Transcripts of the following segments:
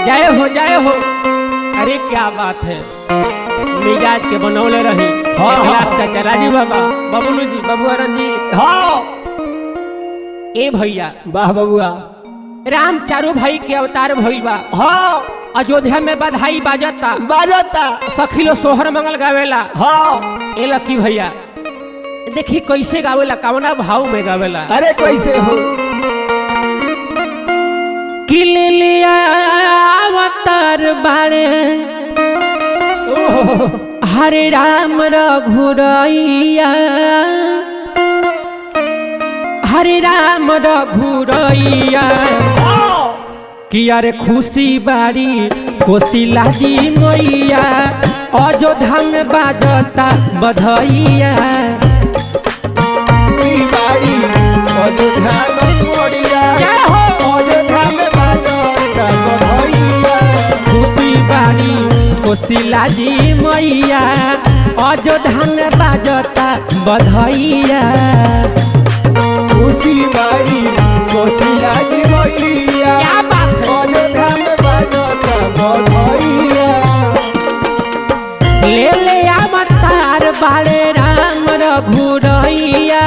जय हो। अरे क्या बात है, मिजाज के बनौले रही। चाचा राजू बाबा, बबलू जी, बबुआ रंजीत। हाँ ए भैया, वाह बबुआ। राम चारू भाई के अवतार भइल बा। हाँ अयोध्या में बधाई बाजता, बाजता। सखीलो सोहर मंगल गावेला। हाँ ए लकी भैया देखी कैसे गावेला, कवना भाव में गावेला। अरे कैसे हो किलिया अवतार बाड़े हरे राम रघुरैया, हरे राम रघुरैया। कि अरे खुशी बाड़ी कोशिला जी मैया, अयोध्या में बाजता बधैया। खुशी बाड़ी कोशिला जी मैया, अयोध्या में बाजता बधैया। खुशी बाड़ी कोशिला जी मैया, क्या बात है। अयोध्या में बाजता बधैया। ले ले अवतार बाड़े राम रघुरैया,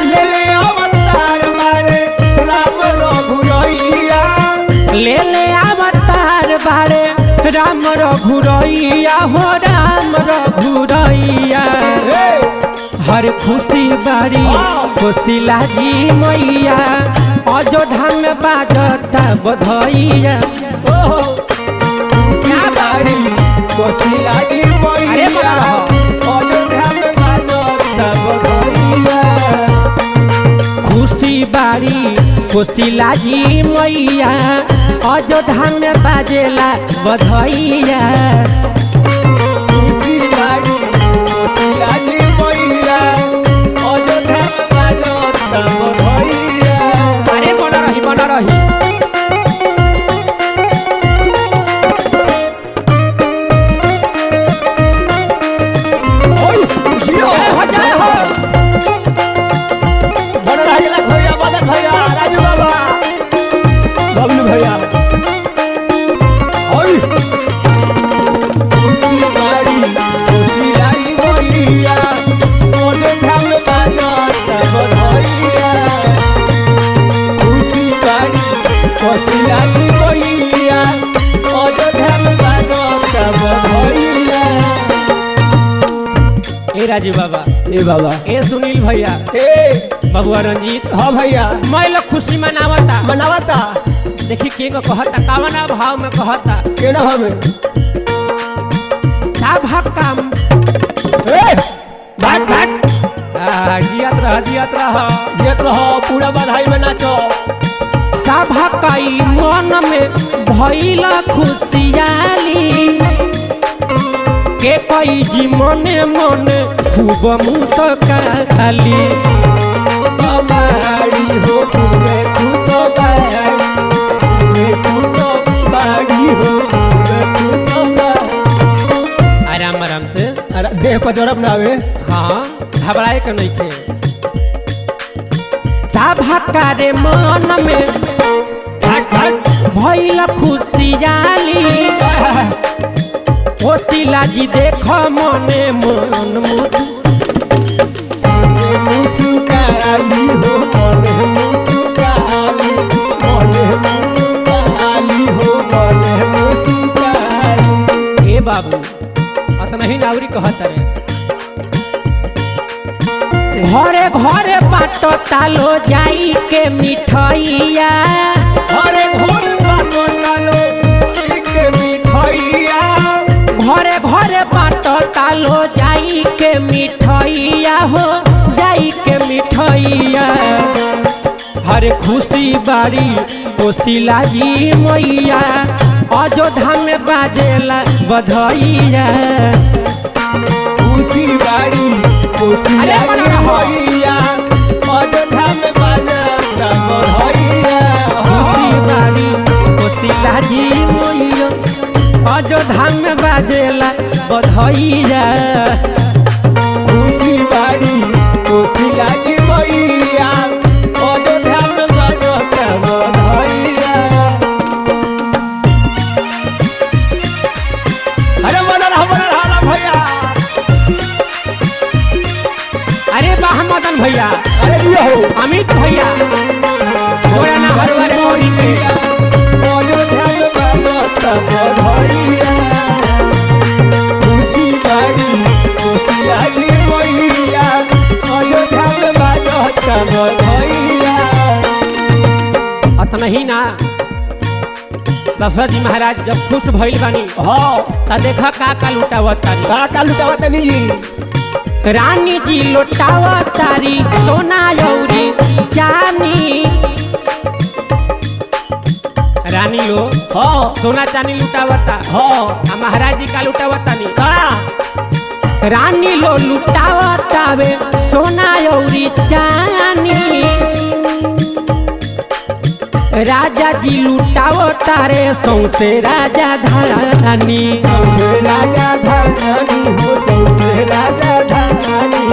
ले ले अवतार बाड़े राम रघुरैया। ले ले अवतार बाड़े राम रघुरैया हो राम रघुरैया। हर खुशी बाड़ी कोशिला जी मैया, अयोध्या में बाजता बधैया। खुशी बाड़ी कोशिला जी मैया, अयोध्या में बाजता बधैया। खुशी बाड़ी कोशिला जी मैया, अयोध्या में बाजेला बधैया। खुशी बाड़ी कोशिला जी मैया, अयोध्या में बाजता बधैया। अरे बना रही बना रही। जय हो जय हो। बड़ा राजला भैया, मदन भैया, राजू बाबा, बबलू भैया। ओए खुशी बाड़ी कोशिला जी मैया, अयोध्या में बाजता बधैया। खुशी बाड़ी कोशिला जी मैया, अयोध्या में बाजता बधैया। ए राजू बाबा, ए बाबा, ए सुनील भैया, ए बबुआ रंजीत। हाँ भैया, मैं लोग खुशी मनावता। मनावता देखी के को कहता, कावना भाव में कहता। केना हमें साभा काम भाग भाग जियत रह जियत रह। जियत रहो, पूरा बधाई में नाचो। साभा कई मन में भइला खुशियाली, के कई जी मने मने खूब मुस्काली। बाड़ी हो तुम्हें खुशो बाड़ी, तुम्हें खुशो बाड़ी हो तुम्हें खुशो बाड़ी। आराम आराम से। अरे देह पर जरब ना आवे। हाँ घबराए के नहीं थे। साभा कारे मन में भाग भाग भइला खुशियाली, कोशिला जी देख मने मन मुस्काली हो मने मुस्काली, मने मुस्काली हो मने मुस्काली। ए बाबू अतना ही नावरी कहत रे। घरे घरे बाटो तालो जाई के मिठाइया, अरे घोर बाटो तालो के मिठाइया। घरे घरे बाटो तालो जाई के मिठाइया हो जाई के मिठाइया। हर खुशी बाड़ी कोशिला जी मैया, अयोध्या में बाजेला बधैया। खुशी बाड़ी कोशिला जी मैया, अयोध्या में बाजता बधैया। खुशी बाड़ी कोशिला जी मैया, अयोध्या में बाजेला बधैया। खुशी बाड़ी कोशिला जी मैया, अयोध्या में बाजता बधैया। अतना ही ना, दशरथ जी महाराज जब खुश भइल बानी हाँ त देखा का लुटावत तारी। का लुटावत तनी जी? रानी जी लुटावत तारी सोना यौरी चानी। रानी लो हाँ सोना चांदी लुटावता, हाँ आ महाराज जी का लुटावता नहीं। का रानी लो लुटावतावे सोना यौरी चानी। राजा जी लुटावता रे सौसे राजा धानी। सौसे राजा धानी हो, सौसे राजा धानी,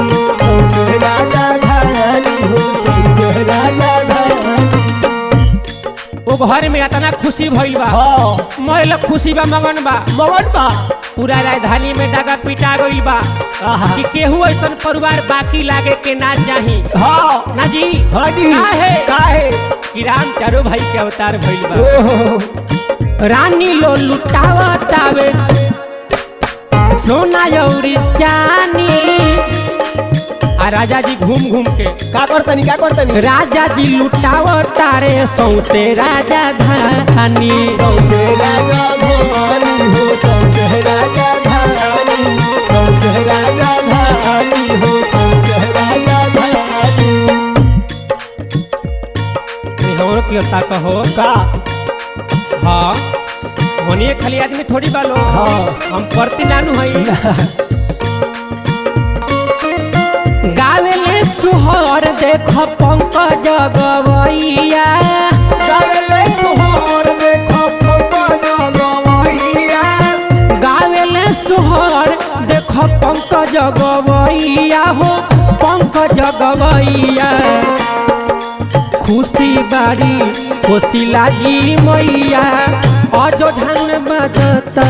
सौसे राजा धानी हो, सौसे राजा धानी। वो घर में इतना खुशी भइल बा, हाँ महिला खुशी बा, मगन बा। मगन बा। पूरा राजधानी में डागा पिटा गइल बा आहा। कि केहू ऐसन परिवार बाकी लागे के ना चाही हाँ ना जी। हाँ जी काहे? काहे? कि राम चारो भाई के अवतार भइल बा। ओहो रानी लो लुटावतावे सोना यौरी चानी। आ राजा जी घूम घूम के का करतनी का करतनी? राजा जी लुटावता रे सौसे राजा धानी। सौसे राजा धानी हो, सौसे राजा धानी, सौसे राजा धानी हो, सौसे राजा धानी। हमरो की अवतार कहो का हाँ होनी खाली आदमी थोड़ी बालो। हाँ। हम परती नानू हई। गावेले सुहर देख पंकज गवैया। गावेले सुहर देखो पंकज गवैया। गावेले सुहर देख पंकज गवैया हो, पंकज गवैया। खुशी बाड़ी खुशी लागी मैया, अयोध्या में बजता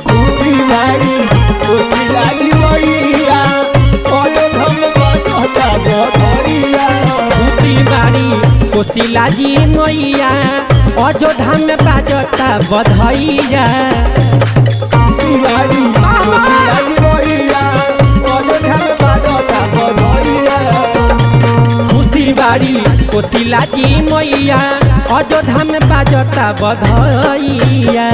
खुशी लागी मैया, अयोध्या में बजता बधैया। खुशी बाड़ी खुशी लागी मैया, अयोध्या में बजता बधैया। खुशी लागी मैया, अयोध्या में बजता बधैया। खुशी बाड़ी खुशी लागी मैया, अयोध्या में बजता बधैया।